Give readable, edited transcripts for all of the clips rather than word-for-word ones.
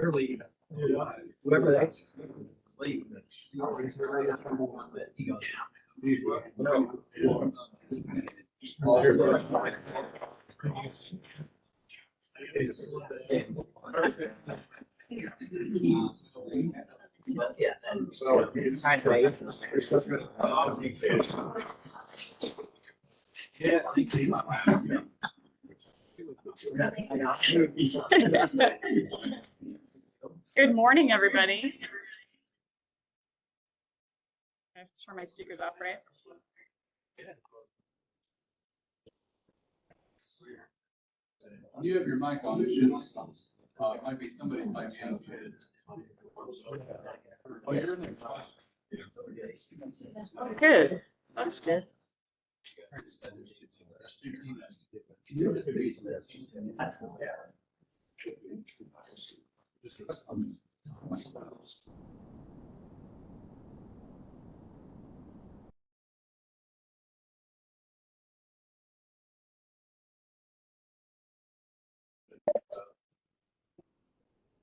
early. Whoever that's sleep. Yeah. Good morning, everybody. I have to turn my speakers off, right? You have your mic on. It might be somebody might be unmuted. Oh, you're in there. Good. That's good.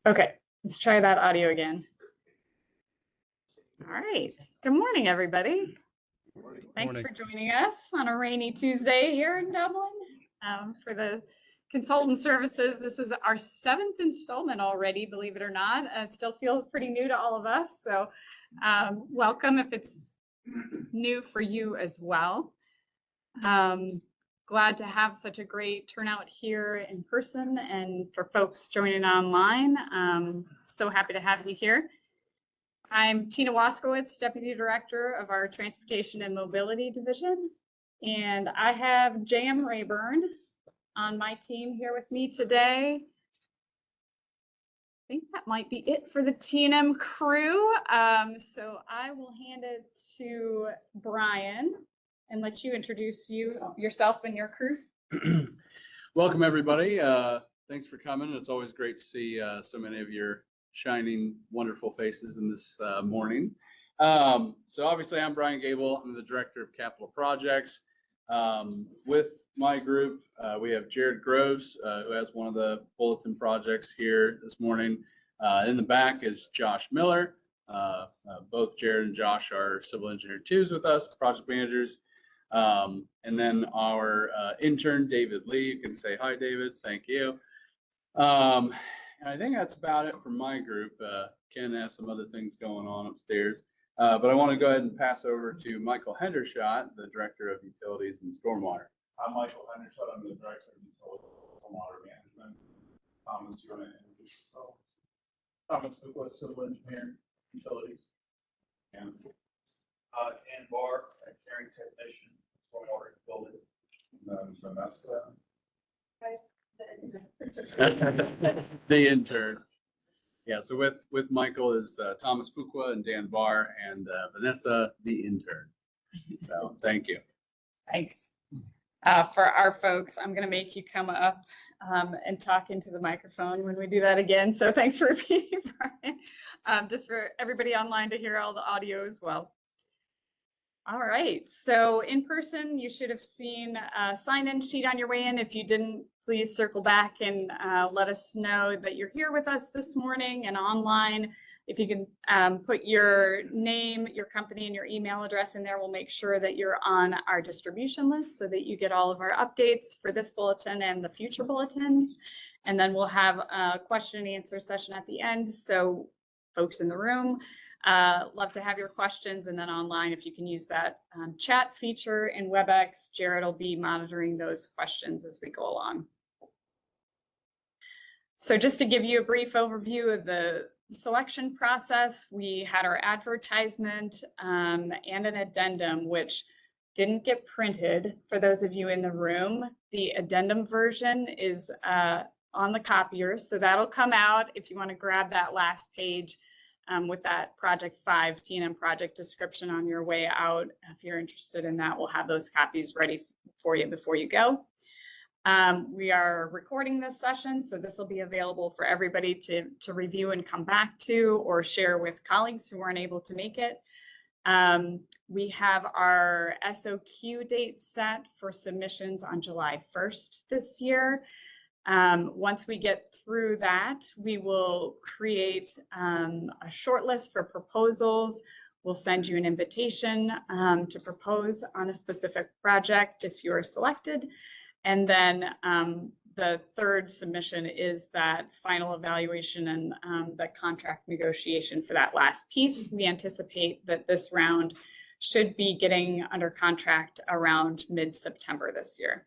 Okay, let's try that audio again. All right. Good morning, everybody. Thanks for joining us on a rainy Tuesday here in Dublin for the consultant services. This is our 7th installment already, believe it or not. It still feels pretty new to all of us. So welcome if it's new for you as well. Glad to have such a great turnout here in person and for folks joining online. So happy to have you here. I'm Tina Waskowitz, Deputy Director of our Transportation and Mobility Division. And I have J.M. Rayburn on my team here with me today. I think that might be it for the T&M crew. So I will hand it to Brian and let you introduce yourself and your crew. Welcome, everybody. Thanks for coming. It's always great to see so many of your shining, wonderful faces in this morning. So obviously, I'm Brian Gable. I'm the Director of Capital Projects. With my group, we have Jared Groves, who has one of the Bulletin projects here this morning. In the back is Josh Miller. Both Jared and Josh are civil engineer 2s with us, project managers. And then our intern, David Lee. You can say hi, David. Thank you. And I think that's about it for my group. Ken has some other things going on upstairs. But I want to go ahead and pass over to Michael Hendershot, the Director of Utilities and Stormwater. I'm Michael Hendershot. I'm the Director of Utilities and Stormwater Management. Thomas, do you want to introduce yourself? Thomas, civil engineer, utilities. And Dan Barr, engineering technician, stormwater building. The intern. Yeah, so with Michael is Thomas Fuqua and Dan Barr and Vanessa, the intern. So thank you. Thanks. For our folks, I'm going to make you come up and talk into the microphone when we do that again. So thanks for repeating, Brian. Just for everybody online to hear all the audio as well. All right, so in person, you should have seen a sign-in sheet on your way in. If you didn't, please circle back and let us know that you're here with us this morning, and online. If you can put your name, your company, and your email address in there, we'll make sure that you're on our distribution list so that you get all of our updates for this bulletin and the future bulletins. And then we'll have a question and answer session at the end. So folks in the room, love to have your questions, and then online, if you can use that chat feature in WebEx, Jared will be monitoring those questions as we go along. So just to give you a brief overview of the selection process, we had our advertisement and an addendum, which didn't get printed for those of you in the room. The addendum version is on the copier, so that'll come out if you want to grab that last page. With that Project 5 T&M project description on your way out. If you're interested in that, we'll have those copies ready for you before you go. We are recording this session, so this will be available for everybody to review and come back to, or share with colleagues who weren't able to make it. We have our SOQ date set for submissions on July 1st this year. Once we get through that, we will create a short list for proposals. We'll send you an invitation to propose on a specific project if you're selected. And then the third submission is that final evaluation and the contract negotiation for that last piece. We anticipate that this round should be getting under contract around mid-September this year.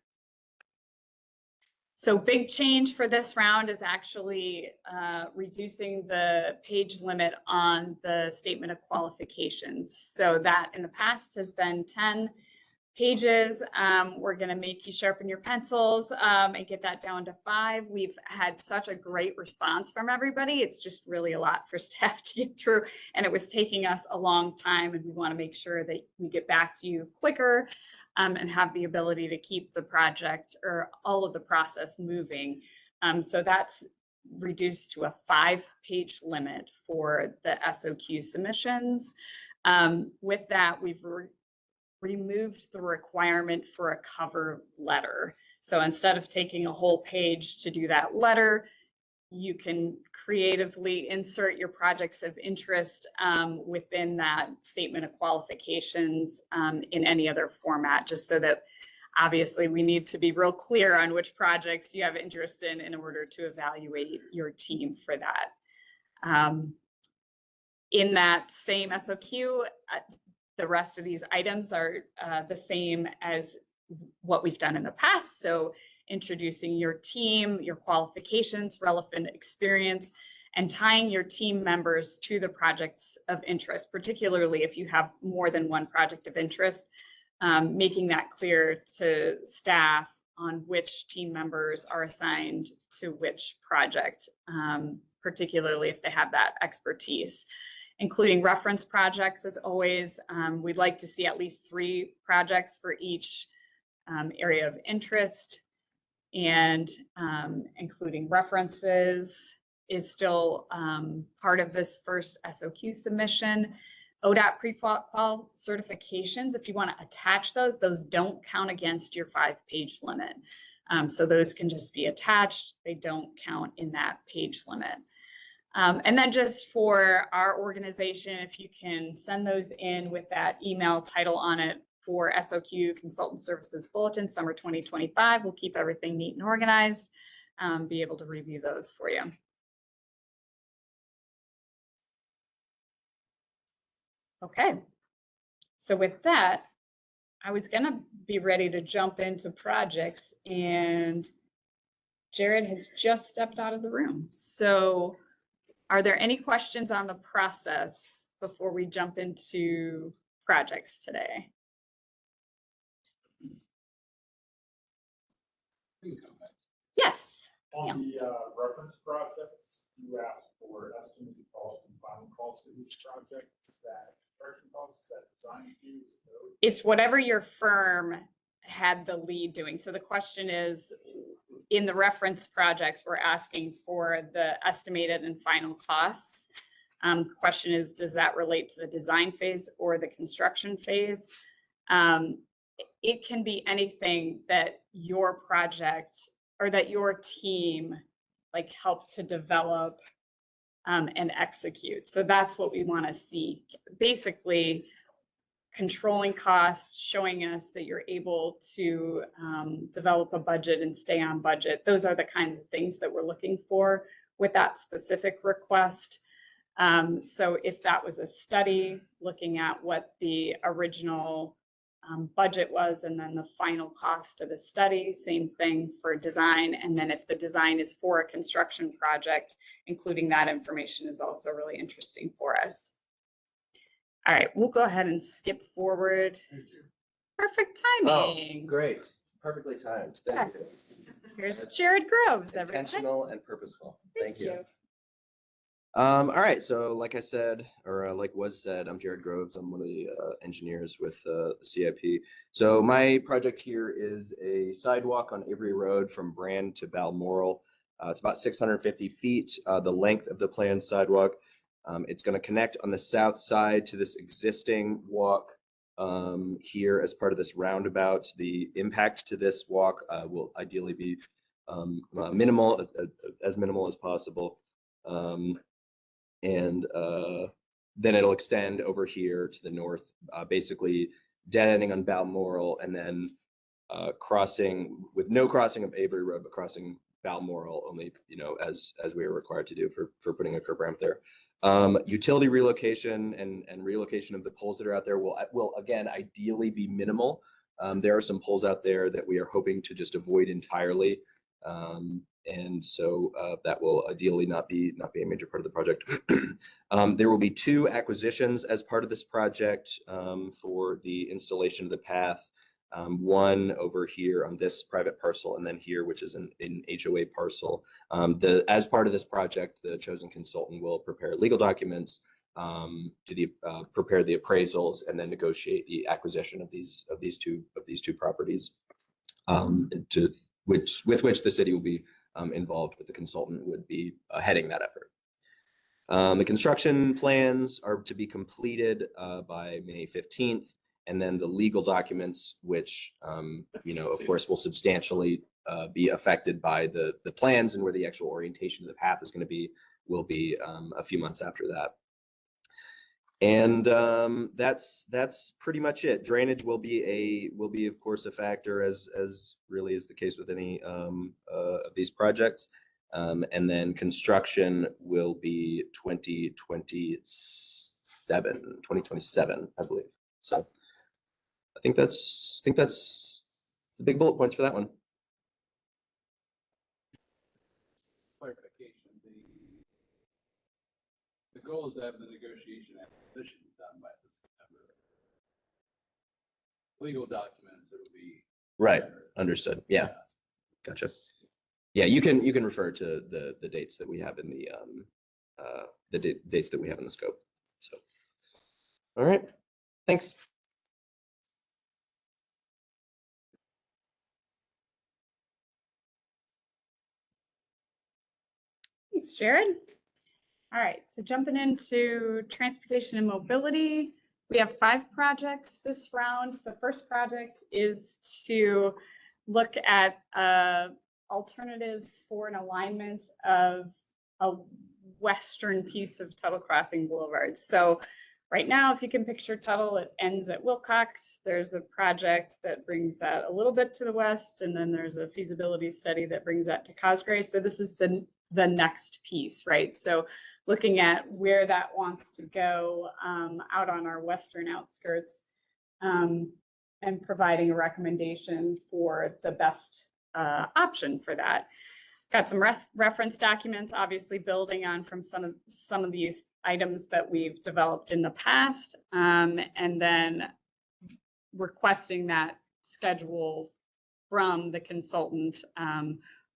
So big change for this round is actually reducing the page limit on the statement of qualifications. So that in the past has been 10 pages. We're going to make you sharpen your pencils and get that down to 5. We've had such a great response from everybody. It's just really a lot for staff to get through, and it was taking us a long time, and we want to make sure that we get back to you quicker and have the ability to keep the project or all of the process moving. So that's reduced to a 5-page limit for the SOQ submissions. With that, we've removed the requirement for a cover letter. So instead of taking a whole page to do that letter, you can creatively insert your projects of interest within that statement of qualifications in any other format, just so that obviously we need to be real clear on which projects you have interest in order to evaluate your team for that. In that same SOQ, the rest of these items are the same as what we've done in the past. So introducing your team, your qualifications, relevant experience, and tying your team members to the projects of interest, particularly if you have more than one project of interest, making that clear to staff on which team members are assigned to which project, particularly if they have that expertise. Including reference projects as always. We'd like to see at least 3 projects for each area of interest, and including references is still part of this first SOQ submission. ODOT pre-qual certifications, if you want to attach those don't count against your 5-page limit. So those can just be attached. They don't count in that page limit. And then just for our organization, if you can send those in with that email title on it for SOQ Consultant Services Bulletin Summer 2025, we'll keep everything neat and organized, be able to review those for you. Okay, so with that, I was gonna be ready to jump into projects, and Jared has just stepped out of the room. So are there any questions on the process before we jump into projects today? Yes. On the reference projects, you asked for estimated cost and final cost of each project. Is that construction cost? Is that design fees? It's whatever your firm had the lead doing. So the question is, in the reference projects, we're asking for the estimated and final costs. The question is, does that relate to the design phase or the construction phase? It can be anything that your project or that your team like helped to develop and execute. So that's what we want to see. Basically, controlling costs, showing us that you're able to develop a budget and stay on budget. Those are the kinds of things that we're looking for with that specific request. So if that was a study looking at what the original budget was and then the final cost of the study, same thing for design. And then if the design is for a construction project, including that information is also really interesting for us. All right, we'll go ahead and skip forward. Perfect timing. Oh, great. Perfectly timed. Thank Yes. Here's Jared Groves, you. everybody. Intentional and purposeful. Thank you. you. All right. So like I said, or like was said, I'm Jared Groves. I'm one of the engineers with the CIP. So my project here is a sidewalk on Avery Road from Brand to Balmoral. It's about 650 feet, the length of the planned sidewalk. It's going to connect on the south side to this existing walk here as part of this roundabout. The impact to this walk will ideally be minimal, as minimal as possible. And then it'll extend over here to the north, basically dead ending on Balmoral, and then crossing with no crossing of Avery Road, but crossing Balmoral only, as we are required to do for putting a curb ramp there. Utility relocation and relocation of the poles that are out there will again ideally be minimal. There are some poles out there that we are hoping to just avoid entirely. And so that will ideally not be a major part of the project. There will be 2 acquisitions as part of this project for the installation of the path. One over here on this private parcel, and then here, which is an HOA parcel. As part of this project, the chosen consultant will prepare legal documents, prepare the appraisals, and then negotiate the acquisition of these two properties, with which the city will be involved, but the consultant would be heading that effort. The construction plans are to be completed by May 15th. And then the legal documents, which, of course, will substantially be affected by the plans and where the actual orientation of the path is going to be, will be a few months after that. And that's pretty much it. Drainage will be of course a factor, as really is the case with any of these projects. And then construction will be 2027, I believe. So I think that's the big bullet points for that one. Clarification, the goal is to have the negotiation acquisition done by this September. Legal documents, it'll be. Right, understood. Yeah, gotcha. Yeah, you can refer to the dates that we have in the dates that we have in the scope. So, all right, thanks. Thanks, Jared. All right, so jumping into transportation and mobility, we have 5 projects this round. The first project is to look at alternatives for an alignment of a western piece of Tuttle Crossing Boulevard. So right now, if you can picture Tuttle, it ends at Wilcox. There's a project that brings that a little bit to the west, and then there's a feasibility study that brings that to Cosgrave. So this is the next piece, right? So looking at where that wants to go out on our western outskirts, and providing a recommendation for the best option for that. Got some reference documents, obviously building on from some of these items that we've developed in the past, and then requesting that schedule from the consultant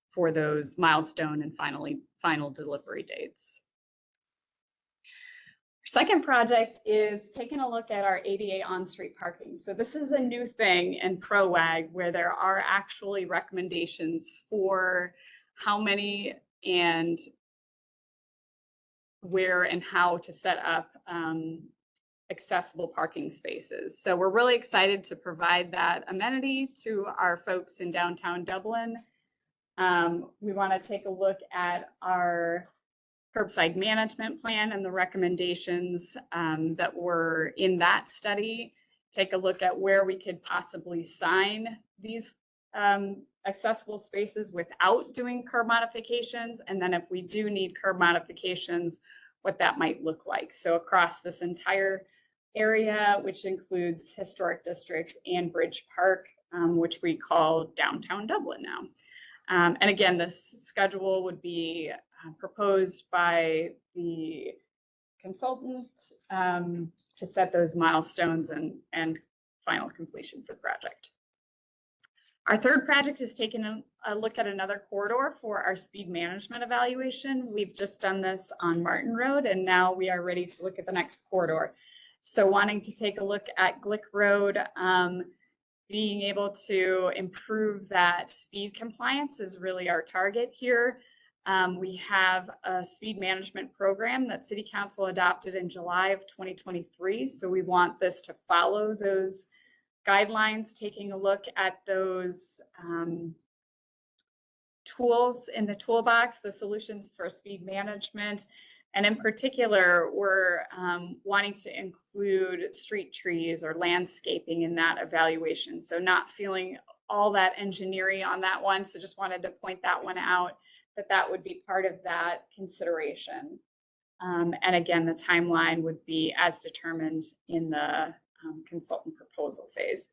for those milestone and final delivery dates. Second project is taking a look at our ADA on-street parking. So this is a new thing in ProWag where there are actually recommendations for how many and where and how to set up accessible parking spaces. So we're really excited to provide that amenity to our folks in downtown Dublin. We want to take a look at our curbside management plan and the recommendations that were in that study. Take a look at where we could possibly sign these accessible spaces without doing curb modifications. And then if we do need curb modifications, what that might look like. So across this entire area, which includes Historic District and Bridge Park, which we call downtown Dublin now. And again, this schedule would be proposed by the consultant to set those milestones and final completion for the project. Our third project is taking a look at another corridor for our speed management evaluation. We've just done this on Martin Road, and now we are ready to look at the next corridor. So wanting to take a look at Glick Road, being able to improve that speed compliance is really our target here. We have a speed management program that City Council adopted in July of 2023. So we want this to follow those guidelines, taking a look at those tools in the toolbox, the solutions for speed management. And in particular, we're wanting to include street trees or landscaping in that evaluation. So not feeling all that engineering on that one. So just wanted to point that one out, that would be part of that consideration. And again, the timeline would be as determined in the consultant proposal phase.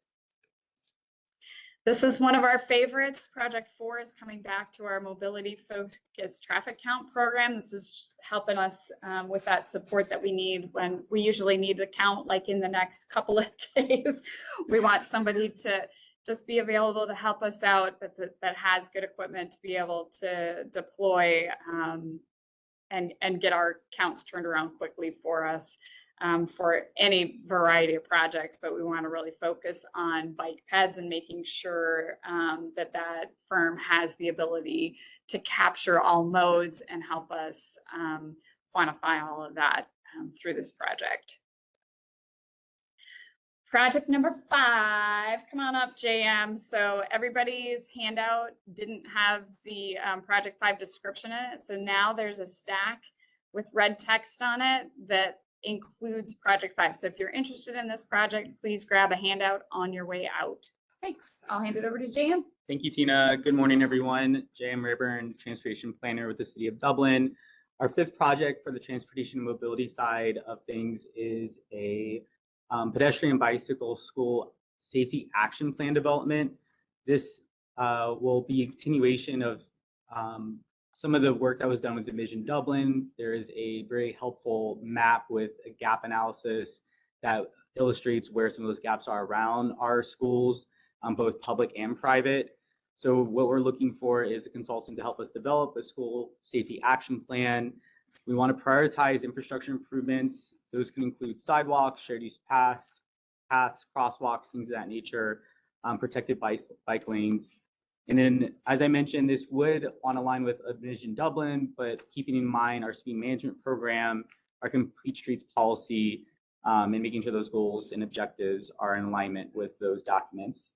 This is one of our favorites. Project 4 is coming back to our mobility focused traffic count program. This is just helping us with that support that we need when we usually need the count like in the next couple of days. We want somebody to just be available to help us out, but that has good equipment to be able to deploy and get our counts turned around quickly for us. For any variety of projects, but we want to really focus on bike pads and making sure that firm has the ability to capture all modes and help us quantify all of that through this project. Project number 5, come on up, JM. So everybody's handout didn't have the project 5 description in it. So now there's a stack with red text on it that includes project 5. So if you're interested in this project, please grab a handout on your way out. Thanks. I'll hand it over to JM. Thank you, Tina. Good morning, everyone. JM Rayburn, Transportation Planner with the City of Dublin. Our 5th project for the transportation and mobility side of things is a pedestrian bicycle school safety action plan development. This will be a continuation of some of the work that was done with Division Dublin. There is a very helpful map with a gap analysis that illustrates where some of those gaps are around our schools, both public and private. So what we're looking for is a consultant to help us develop a school safety action plan. We want to prioritize infrastructure improvements. Those can include sidewalks, shared use paths, crosswalks, things of that nature, protected bike lanes. And then, as I mentioned, this would on align with Vision Dublin, but keeping in mind our speed management program, our complete streets policy, and making sure those goals and objectives are in alignment with those documents.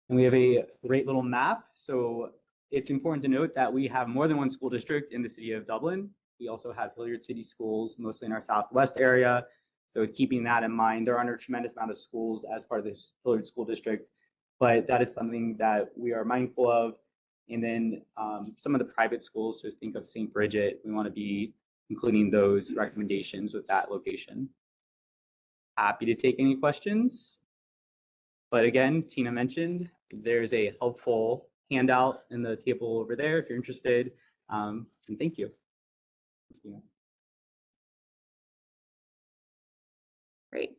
And we have a great little map. So it's important to note that we have more than one school district in the City of Dublin. We also have Hilliard City schools, mostly in our southwest area. So keeping that in mind, there are a tremendous amount of schools as part of this Hilliard School District, but that is something that we are mindful of. And then some of the private schools, so think of St. Bridget, we want to be including those recommendations with that location. Happy to take any questions. But again, Tina mentioned, there's a helpful handout in the table over there if you're interested. And thank you. Thanks, Tina. Great.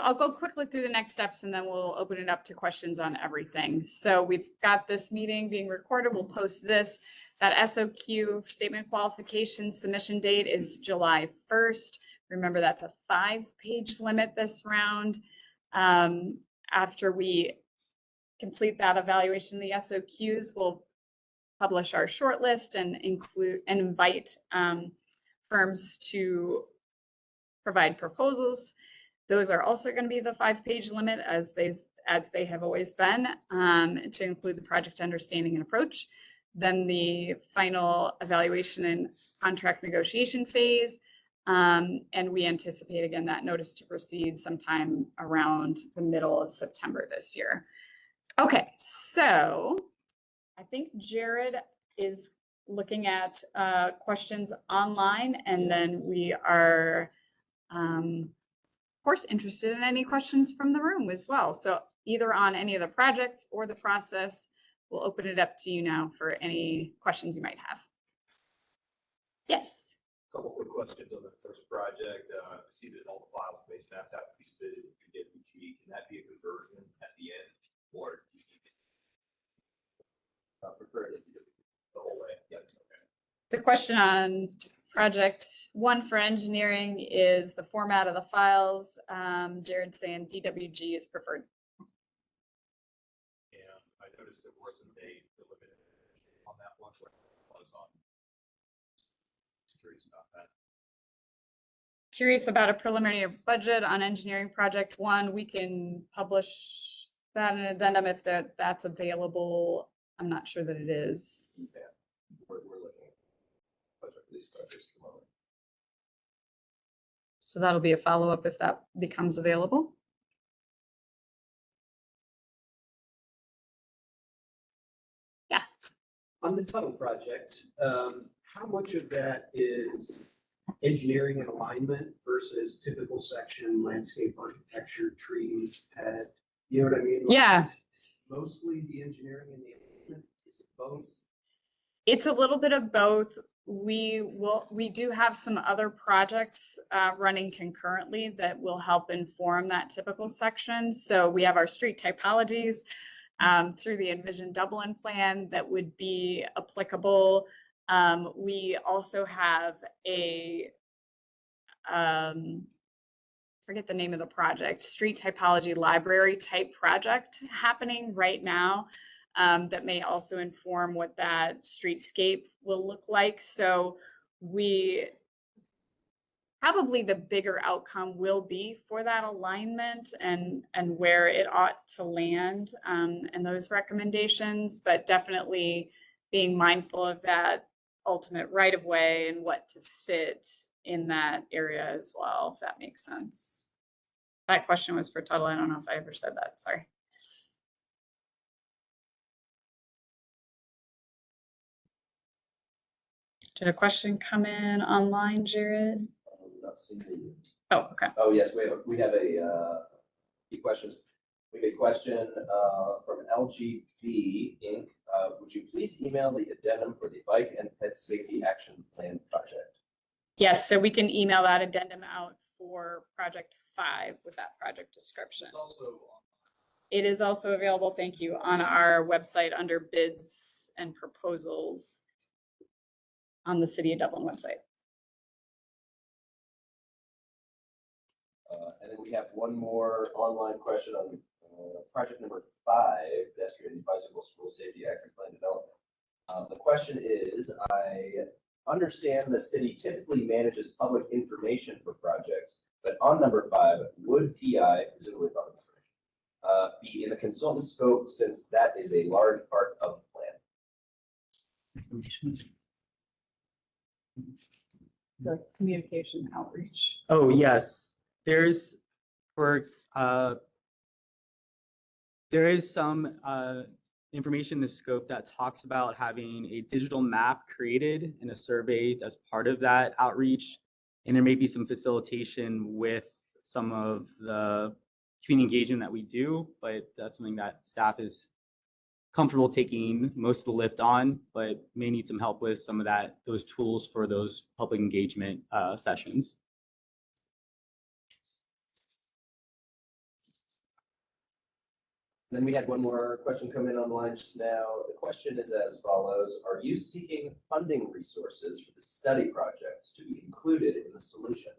I'll go quickly through the next steps and then we'll open it up to questions on everything. So we've got this meeting being recorded. We'll post this. That SOQ statement qualification submission date is July 1st. Remember, that's a 5-page limit this round. After we complete that evaluation of the SOQs, we'll publish our shortlist and invite firms to provide proposals. Those are also going to be the 5-page limit as they have always been, to include the project understanding and approach. Then the final evaluation and contract negotiation phase. And we anticipate, again, that notice to proceed sometime around the middle of September this year. Okay, so I think Jared is looking at questions online, and then we are, of course, interested in any questions from the room as well. So either on any of the projects or the process, we'll open it up to you now for any questions you might have. Yes. Couple quick questions on the first project. I see that all the files and base maps have to be submitted to DWG. Can that be a conversion at the end, or do you need to prefer it the whole way? Yeah. Okay. The question on project 1 for engineering is the format of the files. Jared saying DWG is preferred. And I noticed there wasn't a limit on that one where it was on. Just curious about that. curious about a preliminary budget on engineering project one, we can publish that in an addendum if that's available. I'm not sure that it is. Yeah, we're looking at budget for these projects at the moment. So that'll be a follow-up if that becomes available. On the tunnel project, how much of that is engineering and alignment versus typical section, landscape architecture, trees, pad? You know what I mean? Like, Yeah. is it mostly the engineering and the alignment? Is it both? It's a little bit of both. We do have some other projects running concurrently that will help inform that typical section. So we have our street typologies through the Envision Dublin plan that would be applicable. We also have a forget the name of the project, street typology library type project happening right now that may also inform what that streetscape will look like. So probably the bigger outcome will be for that alignment and where it ought to land and those recommendations, but definitely being mindful of that ultimate right of way and what to fit in that area as well, if that makes sense. That question was for Tuttle. I don't know if I ever said that, sorry. Did a question come in online, Jared? Not seeing the- Oh, okay. Oh, yes, we have a few questions. We have a question from LGB Inc. Would you please email the addendum for the bike and pet safety action plan project? Yes, so we can email that addendum out for project 5 with that project description. It's also It is also available, thank you, on our website under bids and proposals on the City of Dublin website. And then we have one more online question on project number 5, pedestrian bicycle school safety action plan development. The question is, I understand the city typically manages public information for projects, but on number 5, would PI, presumably public information, be in the consultant scope since that is a large part of the plan? The communication outreach. Oh, yes. There is some information in the scope that talks about having a digital map created and a survey as part of that outreach. And there may be some facilitation with some of the community engagement that we do, but that's something that staff is comfortable taking most of the lift on, but may need some help with some of those tools for those public engagement sessions. Then we had one more question come in online just now. The question is as follows: are you seeking funding resources for the study projects to be included in the solution?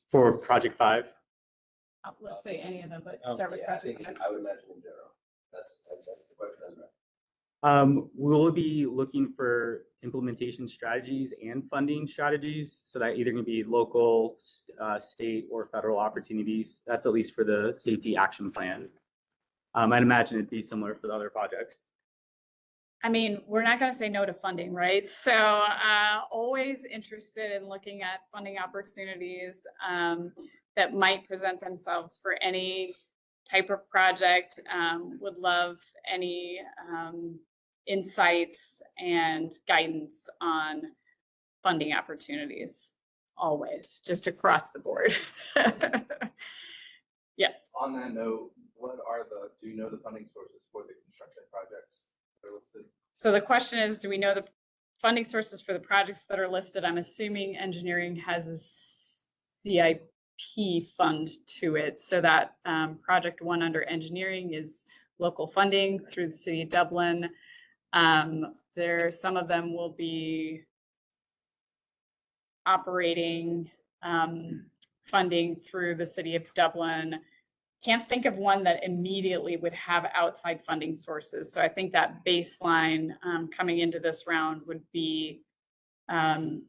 For project 5? Let's say any of them, but Oh, start with Yeah, I project think, 5. I would imagine in general. That's the question, that's right. We'll be looking for implementation strategies and funding strategies. So that either going to be local, state, or federal opportunities. That's at least for the safety action plan. I'd imagine it'd be similar for the other projects. I mean, we're not going to say no to funding, right? So always interested in looking at funding opportunities that might present themselves for any type of project. Would love any insights and guidance on funding opportunities, always, just across the board. Yes. on that note, do you know the funding sources for the construction projects that are listed? So the question is, do we know the funding sources for the projects that are listed? I'm assuming engineering has a CIP fund to it. So that project 1 under engineering is local funding through the City of Dublin. Some of them will be operating funding through the City of Dublin. Can't think of one that immediately would have outside funding sources. So I think that baseline coming into this round would be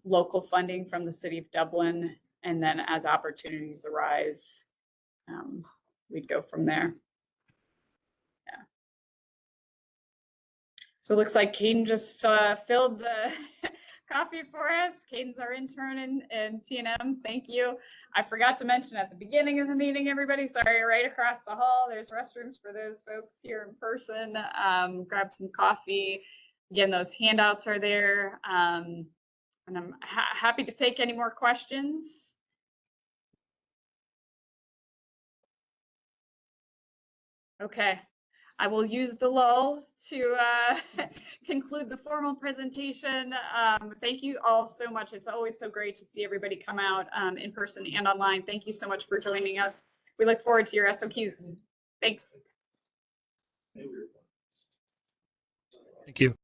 local funding from the city of Dublin, and then as opportunities arise, we'd go from there. Yeah. So it looks like Caden just filled the coffee for us. Caden's our intern in T&M. Thank you. I forgot to mention at the beginning of the meeting, everybody, sorry, right across the hall, there's restrooms for those folks here in person. Grab some coffee. Again, those handouts are there. And I'm happy to take any more questions. Okay, I will use the lull to conclude the formal presentation. Thank you all so much. It's always so great to see everybody come out in person and online. Thank you so much for joining us. We look forward to your SOQs. Thanks. Thank you.